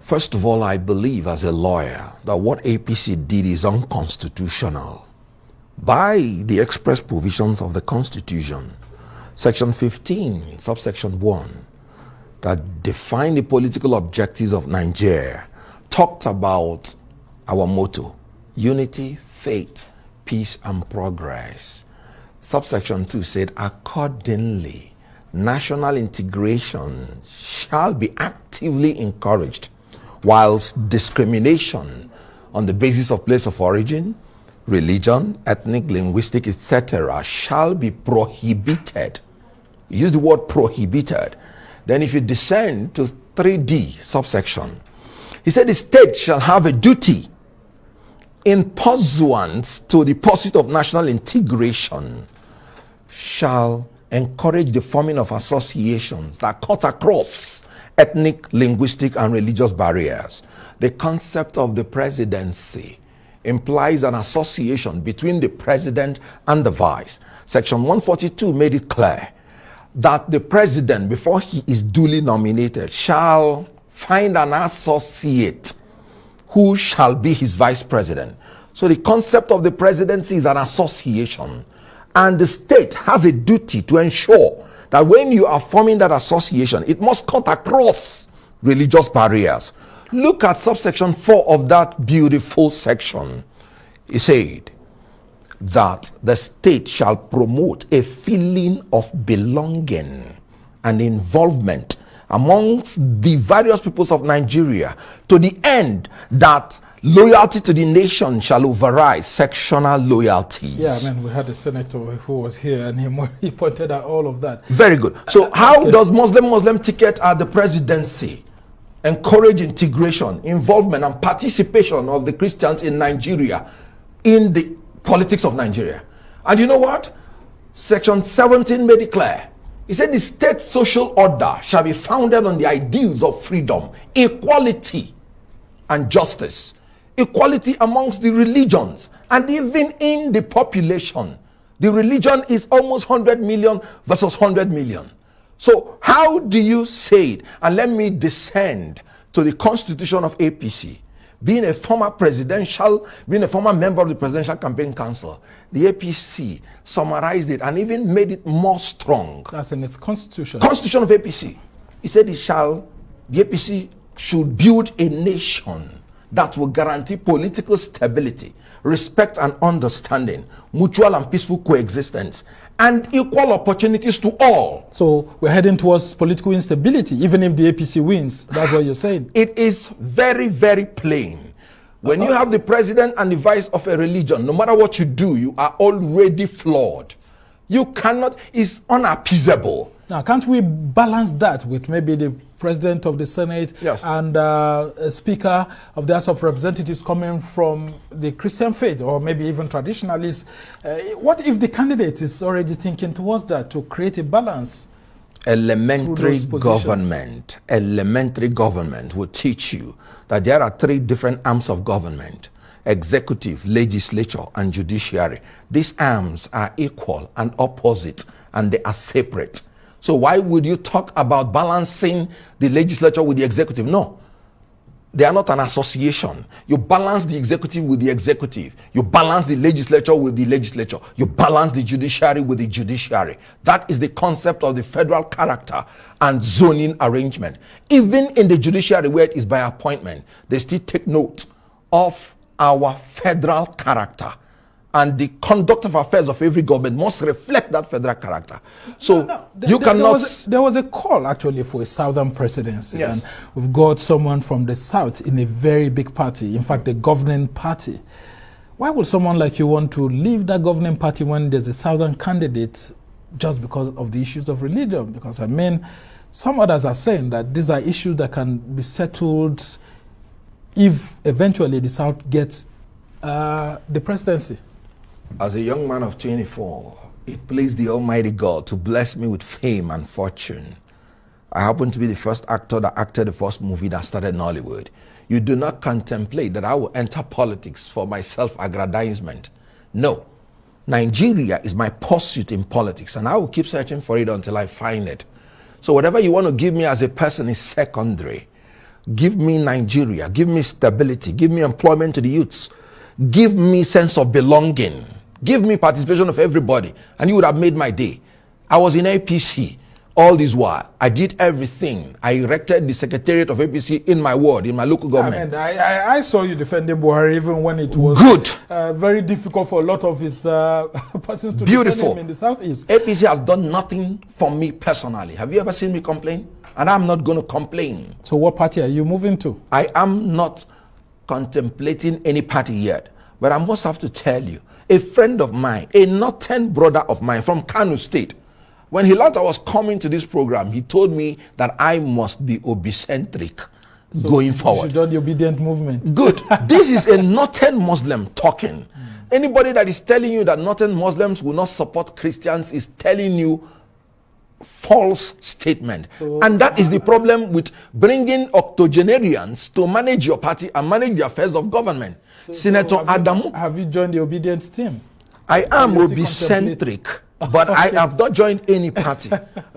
First of all, I believe as a lawyer that what APC did is unconstitutional. By the express provisions of the Constitution, Section 15, subsection 1, that define the political objectives of Nigeria, talked about our motto, unity, faith, peace, and progress. Subsection 2 said, accordingly, national integration shall be actively encouraged, whilst discrimination on the basis of place of origin, religion, ethnic, linguistic, etc. shall be prohibited. Use the word prohibited. Then if you descend to 3D subsection, he said the state shall have a duty in pursuance to the pursuit of national integration, shall encourage the forming of associations that cut across ethnic, linguistic, and religious barriers. The concept of the presidency implies an association between the president and the vice. Section 142 made it clear that the president, before he is duly nominated, shall find an associate who shall be his vice president. So the concept of the presidency is an association, and the state has a duty to ensure that when you are forming that association, it must cut across religious barriers. Look at subsection 4 of that beautiful section. It said that the state shall promote a feeling of belonging and involvement amongst the various peoples of Nigeria, to the end that loyalty to the nation shall override sectional loyalties. Yeah, I mean, we had a senator who was here and he pointed out all of that. Very good. So how does Muslim ticket at the presidency encourage integration, involvement, and participation of the Christians in Nigeria in the politics of Nigeria? And you know what? Section 17 made it clear. He said the state social order shall be founded on the ideals of freedom, equality, and justice. Equality amongst the religions and even in the population. The religion is almost 100 million versus 100 million. So how do you say it? And let me descend to the constitution of APC. Being a former member of the Presidential Campaign Council, the APC summarized it and even made it more strong. That's in its constitution. Constitution of APC. He said the APC should build a nation that will guarantee political stability, respect and understanding, mutual and peaceful coexistence, and equal opportunities to all. So we're heading towards political instability, even if the APC wins. That's what you're saying. It is very, very plain. When you have the president and the vice of a religion, no matter what you do, you are already flawed. You cannot, it's unappeasable. Now, can't we balance that with maybe the president of the Senate, yes, and a speaker of the House of Representatives coming from the Christian faith, or maybe even traditionalists? What if the candidate is already thinking towards that, to create a balance? Elementary government will teach you that there are 3 different arms of government: executive, legislature, and judiciary. These arms are equal and opposite, and they are separate. So why would you talk about balancing the legislature with the executive? No, they are not an association. You balance the executive with the executive. You balance the legislature with the legislature. You balance the judiciary with the judiciary. That is the concept of the federal character and zoning arrangement. Even in the judiciary, where it is by appointment, they still take note of our federal character. And the conduct of affairs of every government must reflect that federal character. So you cannot... There was a call actually for a southern presidency. Yes. And we've got someone from the south in a very big party, in fact, the governing party. Why would someone like you want to leave that governing party when there's a southern candidate just because of the issues of religion? Because, I mean, some others are saying that these are issues that can be settled if eventually the south gets the presidency. As a young man of 24, it pleased the Almighty God to bless me with fame and fortune. I happen to be the first actor that acted the first movie that started Nollywood. You do not contemplate that I will enter politics for my self-aggrandizement. No. Nigeria is my pursuit in politics, and I will keep searching for it until I find it. So whatever you want to give me as a person is secondary. Give me Nigeria. Give me stability. Give me employment to the youths. Give me sense of belonging. Give me participation of everybody. And you would have made my day. I was in APC. All this while, I did everything. I erected the secretariat of APC in my ward, in my local government. I saw you defending Buhari even when it was good, very difficult for a lot of his persons to beautiful defend him in the southeast. APC has done nothing for me personally. Have you ever seen me complain? And I'm not going to complain. So what party are you moving to? I am not contemplating any party yet. But I must have to tell you, a friend of mine, a northern brother of mine from Kano State, when he learned I was coming to this program, he told me that I must be obicentric going forward. You should join the obedient movement. Good. This is a northern Muslim talking. Anybody that is telling you that northern Muslims will not support Christians is telling you false statement. And that is the problem with bringing octogenarians to manage your party and manage the affairs of government. Senator Adamu. Have you joined the obedience team? I am obicentric. But I have not joined any party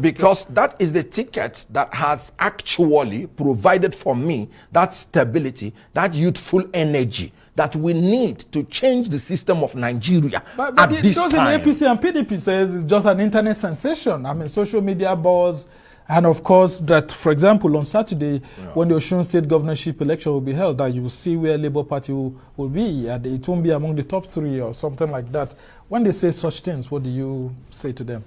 because that is the ticket that has actually provided for me that stability, that youthful energy that we need to change the system of Nigeria but at this time. In APC and PDP says it's just an internet sensation. I mean, social media buzz. And of course, that, for example, on Saturday, when the Osun State governorship election will be held, that you will see where Labour Party will be. And it won't be among the top 3 or something like that. When they say such things, what do you say to them?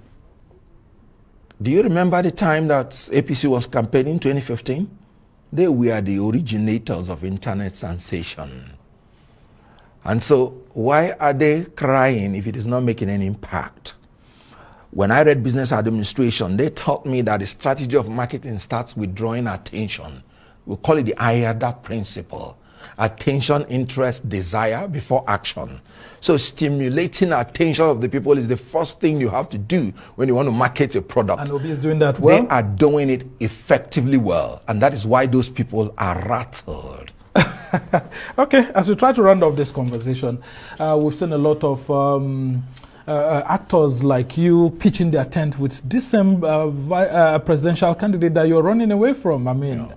Do you remember the time that APC was campaigning in 2015? They were the originators of internet sensation. And so, why are they crying if it is not making any impact? When I read business administration, they taught me that the strategy of marketing starts with drawing attention. We call it the IADA principle. Attention, interest, desire before action. So stimulating attention of the people is the first thing you have to do when you want to market a product. And Obi is doing that well? They are doing it effectively well. And that is why those people are rattled. Okay, as we try to round off this conversation, we've seen a lot of actors like you pitching their tent with this same presidential candidate that you're running away from. I mean,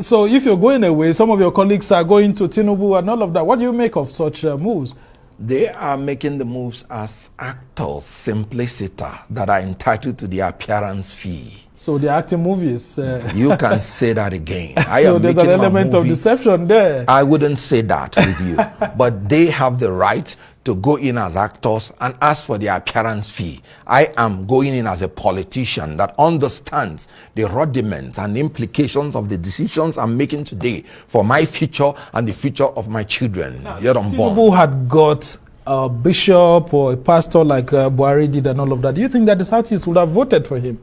so if you're going away, some of your colleagues are going to Tinubu and all of that. What do you make of such moves? They are making the moves as actors, simpliciter, that are entitled to the appearance fee. So they're acting movies. You can say that again. So there's an element of deception there. I wouldn't say that with you. But they have the right to go in as actors and ask for the appearance fee. I am going in as a politician that understands the rudiments and implications of the decisions I'm making today for my future and the future of my children. Yet unborn. Tinubu had got a bishop or a pastor like Buhari did and all of that. Do you think that the Southeast would have voted for him?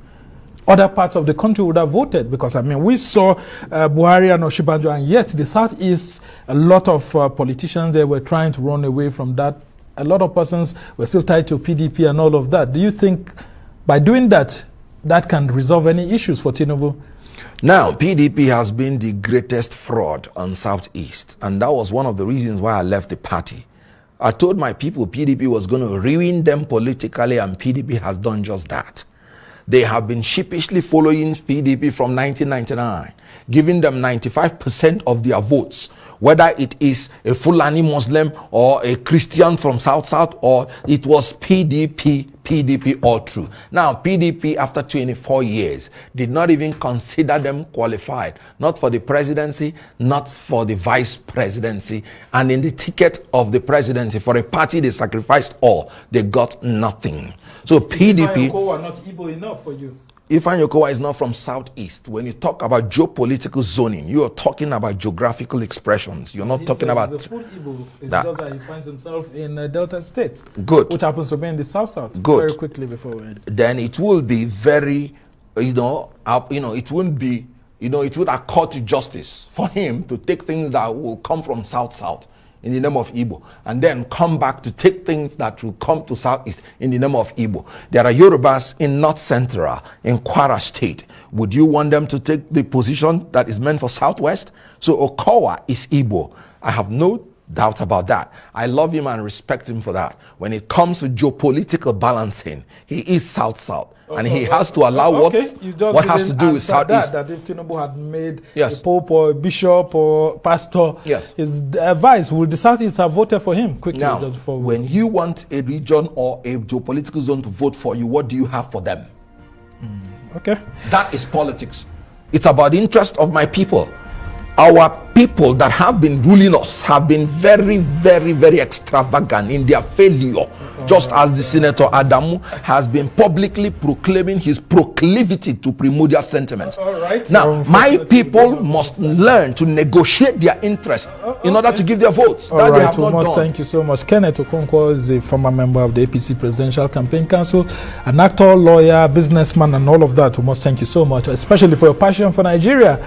Other parts of the country would have voted, because I mean we saw Buhari and Oshibanjo, and yet the Southeast, a lot of politicians there were trying to run away from that. A lot of persons were still tied to PDP and all of that. Do you think by doing that, that can resolve any issues for Tinubu? Now, PDP has been the greatest fraud on Southeast, and that was one of the reasons why I left the party. I told my people PDP was going to ruin them politically, and PDP has done just that. They have been sheepishly following PDP from 1999, giving them 95% of their votes, whether it is a Fulani Muslim or a Christian from South, or it was PDP all through. Now, PDP, after 24 years, did not even consider them qualified, not for the presidency, not for the vice presidency, and in the ticket of the presidency, for a party they sacrificed all, they got nothing. So PDP... Ifeanyi not Igbo enough for you. Ifeanyi Okowa is not from Southeast. When you talk about geopolitical zoning, you are talking about geographical expressions. You're not talking about... He's a full Igbo. It's just that he finds himself in Delta State. Good. Which happens to be in the South. Good. Very quickly before we end. Then it will be very, it wouldn't be, it would accord to justice for him to take things that will come from South in the name of Igbo, and then come back to take things that will come to Southeast in the name of Igbo. There are Yorubas in North Central, in Kwara State. Would you want them to take the position that is meant for Southwest? So Okowa is Igbo. I have no doubt about that. I love him and respect him for that. When it comes to geopolitical balancing, he is South-South. And he has to allow what has to do with Southeast. That if Tinubu had made Yes. a pope or a bishop or pastor, Yes. his advice, would the Southeast have voted for him quickly? Now, just before when you want a region or a geopolitical zone to vote for you, what do you have for them? Okay. That is politics. It's about the interest of my people. Our people that have been ruling us have been very, very, very extravagant in their failure. Just as the Senator Adamu has been publicly proclaiming his proclivity to primordial sentiments. Now, my people must learn to negotiate their interest in order to give their votes. That they have not done. Thank you so much. Kenneth Okonkwo is a former member of the APC Presidential Campaign Council, an actor, lawyer, businessman, and all of that. We must thank you so much, especially for your passion for Nigeria.